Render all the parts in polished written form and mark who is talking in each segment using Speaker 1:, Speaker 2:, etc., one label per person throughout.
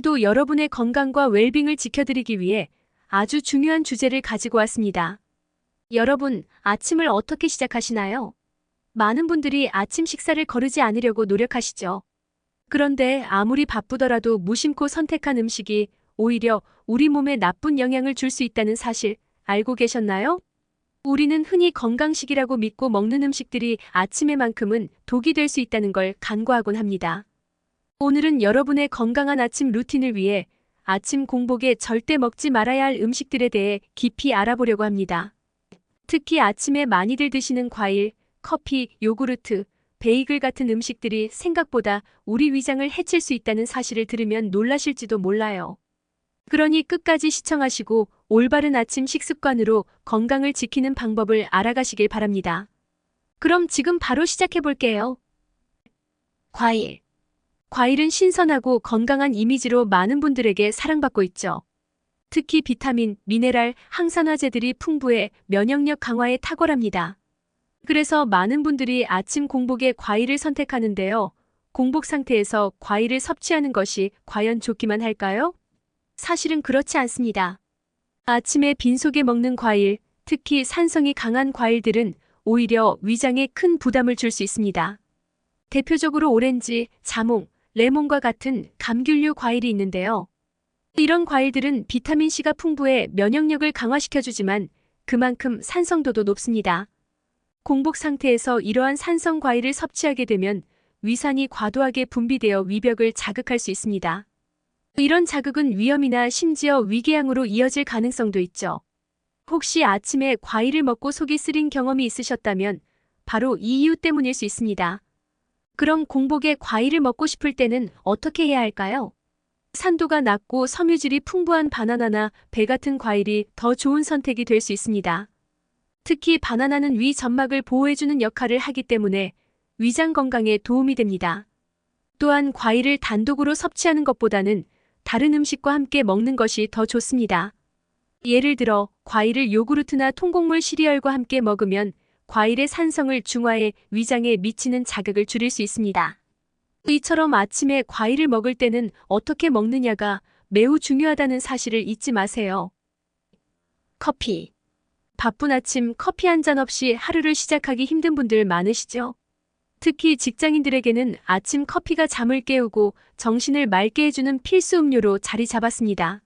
Speaker 1: 오늘도 여러분의 건강과 웰빙을 지켜드리기 위해 아주 중요한 주제를 가지고 왔습니다. 여러분, 아침을 어떻게 시작하시나요? 많은 분들이 아침 식사를 거르지 않으려고 노력하시죠. 그런데 아무리 바쁘더라도 무심코 선택한 음식이 오히려 우리 몸에 나쁜 영향을 줄 수 있다는 사실 알고 계셨나요? 우리는 흔히 건강식이라고 믿고 먹는 음식들이 아침에만큼은 독이 될 수 있다는 걸 간과하곤 합니다. 오늘은 여러분의 건강한 아침 루틴을 위해 아침 공복에 절대 먹지 말아야 할 음식들에 대해 깊이 알아보려고 합니다. 특히 아침에 많이들 드시는 과일, 커피, 요구르트, 베이글 같은 음식들이 생각보다 우리 위장을 해칠 수 있다는 사실을 들으면 놀라실지도 몰라요. 그러니 끝까지 시청하시고 올바른 아침 식습관으로 건강을 지키는 방법을 알아가시길 바랍니다. 그럼 지금 바로 시작해 볼게요. 과일. 과일은 신선하고 건강한 이미지로 많은 분들에게 사랑받고 있죠. 특히 비타민, 미네랄, 항산화제들이 풍부해 면역력 강화에 탁월합니다. 그래서 많은 분들이 아침 공복에 과일을 선택하는데요. 공복 상태에서 과일을 섭취하는 것이 과연 좋기만 할까요? 사실은 그렇지 않습니다. 아침에 빈속에 먹는 과일, 특히 산성이 강한 과일들은 오히려 위장에 큰 부담을 줄 수 있습니다. 대표적으로 오렌지, 자몽, 레몬과 같은 감귤류 과일이 있는데요. 이런 과일들은 비타민C가 풍부해 면역력을 강화시켜주지만 그만큼 산성도도 높습니다. 공복 상태에서 이러한 산성 과일을 섭취하게 되면 위산이 과도하게 분비되어 위벽을 자극할 수 있습니다. 이런 자극은 위염이나 심지어 위궤양으로 이어질 가능성도 있죠. 혹시 아침에 과일을 먹고 속이 쓰린 경험이 있으셨다면 바로 이 이유 때문일 수 있습니다. 그럼 공복에 과일을 먹고 싶을 때는 어떻게 해야 할까요? 산도가 낮고 섬유질이 풍부한 바나나나 배 같은 과일이 더 좋은 선택이 될 수 있습니다. 특히 바나나는 위 점막을 보호해주는 역할을 하기 때문에 위장 건강에 도움이 됩니다. 또한 과일을 단독으로 섭취하는 것보다는 다른 음식과 함께 먹는 것이 더 좋습니다. 예를 들어 과일을 요구르트나 통곡물 시리얼과 함께 먹으면 과일의 산성을 중화해 위장에 미치는 자극을 줄일 수 있습니다. 이처럼 아침에 과일을 먹을 때는 어떻게 먹느냐가 매우 중요하다는 사실을 잊지 마세요. 커피. 바쁜 아침 커피 한 잔 없이 하루를 시작하기 힘든 분들 많으시죠? 특히 직장인들에게는 아침 커피가 잠을 깨우고 정신을 맑게 해주는 필수 음료로 자리 잡았습니다.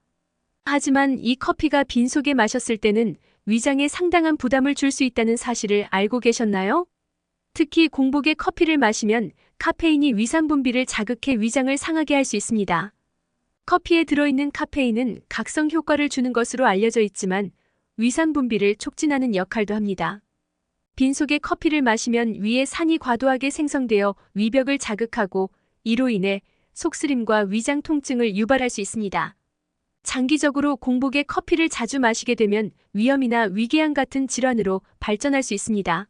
Speaker 1: 하지만 이 커피가 빈속에 마셨을 때는 위장에 상당한 부담을 줄 수 있다는 사실을 알고 계셨나요? 특히 공복에 커피를 마시면 카페인이 위산 분비를 자극해 위장을 상하게 할 수 있습니다. 커피에 들어있는 카페인은 각성 효과를 주는 것으로 알려져 있지만 위산 분비를 촉진하는 역할도 합니다. 빈속에 커피를 마시면 위에 산이 과도하게 생성되어 위벽을 자극하고 이로 인해 속쓰림과 위장 통증을 유발할 수 있습니다. 장기적으로 공복에 커피를 자주 마시게 되면 위염이나 위궤양 같은 질환으로 발전할 수 있습니다.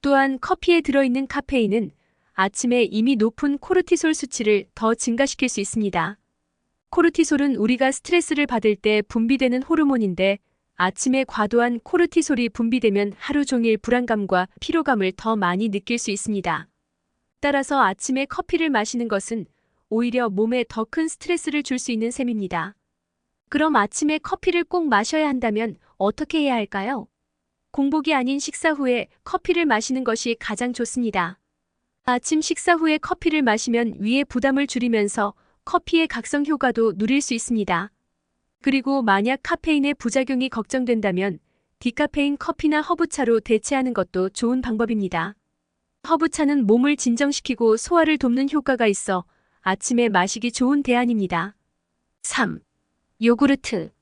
Speaker 1: 또한 커피에 들어있는 카페인은 아침에 이미 높은 코르티솔 수치를 더 증가시킬 수 있습니다. 코르티솔은 우리가 스트레스를 받을 때 분비되는 호르몬인데 아침에 과도한 코르티솔이 분비되면 하루 종일 불안감과 피로감을 더 많이 느낄 수 있습니다. 따라서 아침에 커피를 마시는 것은 오히려 몸에 더 큰 스트레스를 줄 수 있는 셈입니다. 그럼 아침에 커피를 꼭 마셔야 한다면 어떻게 해야 할까요? 공복이 아닌 식사 후에 커피를 마시는 것이 가장 좋습니다. 아침 식사 후에 커피를 마시면 위의 부담을 줄이면서 커피의 각성 효과도 누릴 수 있습니다. 그리고 만약 카페인의 부작용이 걱정된다면 디카페인 커피나 허브차로 대체하는 것도 좋은 방법입니다. 허브차는 몸을 진정시키고 소화를 돕는 효과가 있어 아침에 마시기 좋은 대안입니다. 3. 요구르트.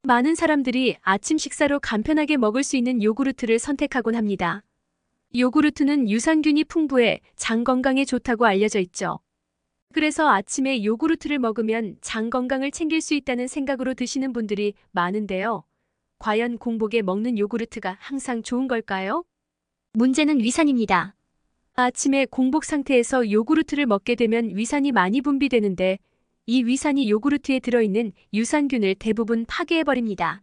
Speaker 1: 많은 사람들이 아침 식사로 간편하게 먹을 수 있는 요구르트를 선택하곤 합니다. 요구르트는 유산균이 풍부해 장 건강에 좋다고 알려져 있죠. 그래서 아침에 요구르트를 먹으면 장 건강을 챙길 수 있다는 생각으로 드시는 분들이 많은데요. 과연 공복에 먹는 요구르트가 항상 좋은 걸까요? 문제는 위산입니다. 아침에 공복 상태에서 요구르트를 먹게 되면 위산이 많이 분비되는데 이 위산이 요구르트에 들어있는 유산균을 대부분 파괴해버립니다.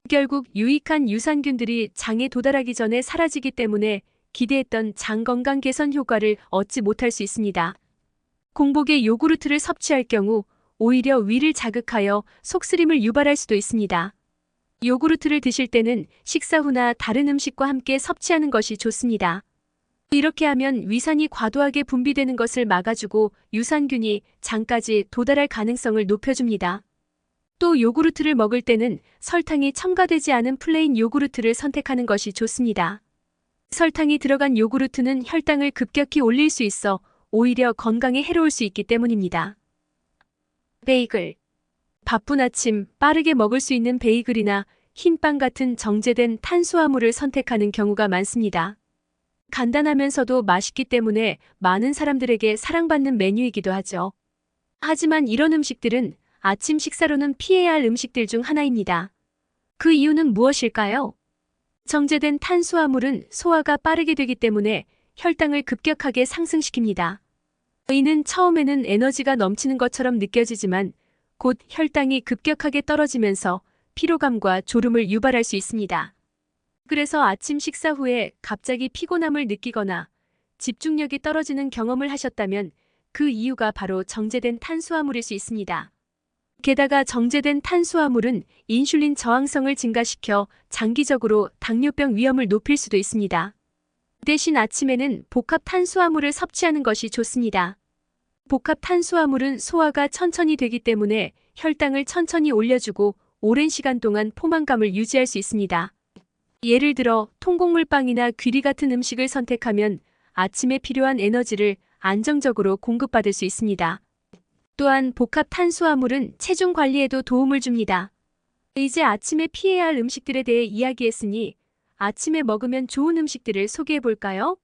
Speaker 1: 결국 유익한 유산균들이 장에 도달하기 전에 사라지기 때문에 기대했던 장 건강 개선 효과를 얻지 못할 수 있습니다. 공복에 요구르트를 섭취할 경우 오히려 위를 자극하여 속쓰림을 유발할 수도 있습니다. 요구르트를 드실 때는 식사 후나 다른 음식과 함께 섭취하는 것이 좋습니다. 이렇게 하면 위산이 과도하게 분비되는 것을 막아주고 유산균이 장까지 도달할 가능성을 높여줍니다. 또 요구르트를 먹을 때는 설탕이 첨가되지 않은 플레인 요구르트를 선택하는 것이 좋습니다. 설탕이 들어간 요구르트는 혈당을 급격히 올릴 수 있어 오히려 건강에 해로울 수 있기 때문입니다. 베이글. 바쁜 아침 빠르게 먹을 수 있는 베이글이나 흰빵 같은 정제된 탄수화물을 선택하는 경우가 많습니다. 간단하면서도 맛있기 때문에 많은 사람들에게 사랑받는 메뉴이기도 하죠. 하지만 이런 음식들은 아침 식사로는 피해야 할 음식들 중 하나입니다. 그 이유는 무엇일까요? 정제된 탄수화물은 소화가 빠르게 되기 때문에 혈당을 급격하게 상승시킵니다. 이는 처음에는 에너지가 넘치는 것처럼 느껴지지만 곧 혈당이 급격하게 떨어지면서 피로감과 졸음을 유발할 수 있습니다. 그래서 아침 식사 후에 갑자기 피곤함을 느끼거나 집중력이 떨어지는 경험을 하셨다면 그 이유가 바로 정제된 탄수화물일 수 있습니다. 게다가 정제된 탄수화물은 인슐린 저항성을 증가시켜 장기적으로 당뇨병 위험을 높일 수도 있습니다. 대신 아침에는 복합 탄수화물을 섭취하는 것이 좋습니다. 복합 탄수화물은 소화가 천천히 되기 때문에 혈당을 천천히 올려주고 오랜 시간 동안 포만감을 유지할 수 있습니다. 예를 들어 통곡물빵이나 귀리 같은 음식을 선택하면 아침에 필요한 에너지를 안정적으로 공급받을 수 있습니다. 또한 복합 탄수화물은 체중 관리에도 도움을 줍니다. 이제 아침에 피해야 할 음식들에 대해 이야기했으니 아침에 먹으면 좋은 음식들을 소개해 볼까요?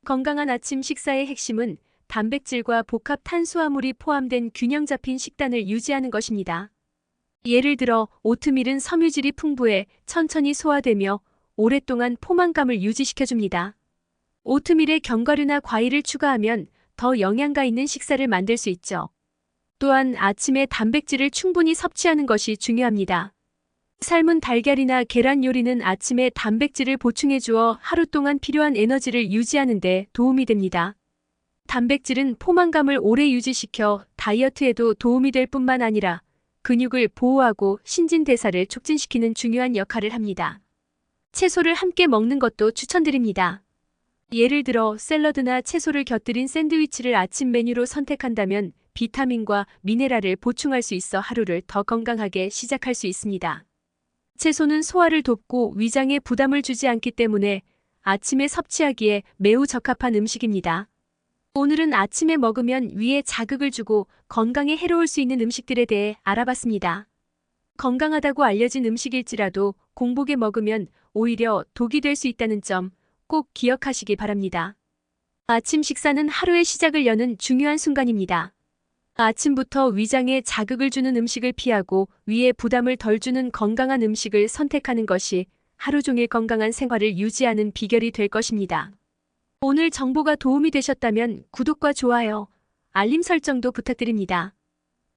Speaker 1: 건강한 아침 식사의 핵심은 단백질과 복합 탄수화물이 포함된 균형 잡힌 식단을 유지하는 것입니다. 예를 들어 오트밀은 섬유질이 풍부해 천천히 소화되며 오랫동안 포만감을 유지시켜줍니다. 오트밀에 견과류나 과일을 추가하면 더 영양가 있는 식사를 만들 수 있죠. 또한 아침에 단백질을 충분히 섭취하는 것이 중요합니다. 삶은 달걀이나 계란 요리는 아침에 단백질을 보충해 주어 하루 동안 필요한 에너지를 유지하는 데 도움이 됩니다. 단백질은 포만감을 오래 유지시켜 다이어트에도 도움이 될 뿐만 아니라 근육을 보호하고 신진대사를 촉진시키는 중요한 역할을 합니다. 채소를 함께 먹는 것도 추천드립니다. 예를 들어 샐러드나 채소를 곁들인 샌드위치를 아침 메뉴로 선택한다면 비타민과 미네랄을 보충할 수 있어 하루를 더 건강하게 시작할 수 있습니다. 채소는 소화를 돕고 위장에 부담을 주지 않기 때문에 아침에 섭취하기에 매우 적합한 음식입니다. 오늘은 아침에 먹으면 위에 자극을 주고 건강에 해로울 수 있는 음식들에 대해 알아봤습니다. 건강하다고 알려진 음식일지라도 공복에 먹으면 오히려 독이 될 수 있다는 점 꼭 기억하시기 바랍니다. 아침 식사는 하루의 시작을 여는 중요한 순간입니다. 아침부터 위장에 자극을 주는 음식을 피하고 위에 부담을 덜 주는 건강한 음식을 선택하는 것이 하루 종일 건강한 생활을 유지하는 비결이 될 것입니다. 오늘 정보가 도움이 되셨다면 구독과 좋아요, 알림 설정도 부탁드립니다.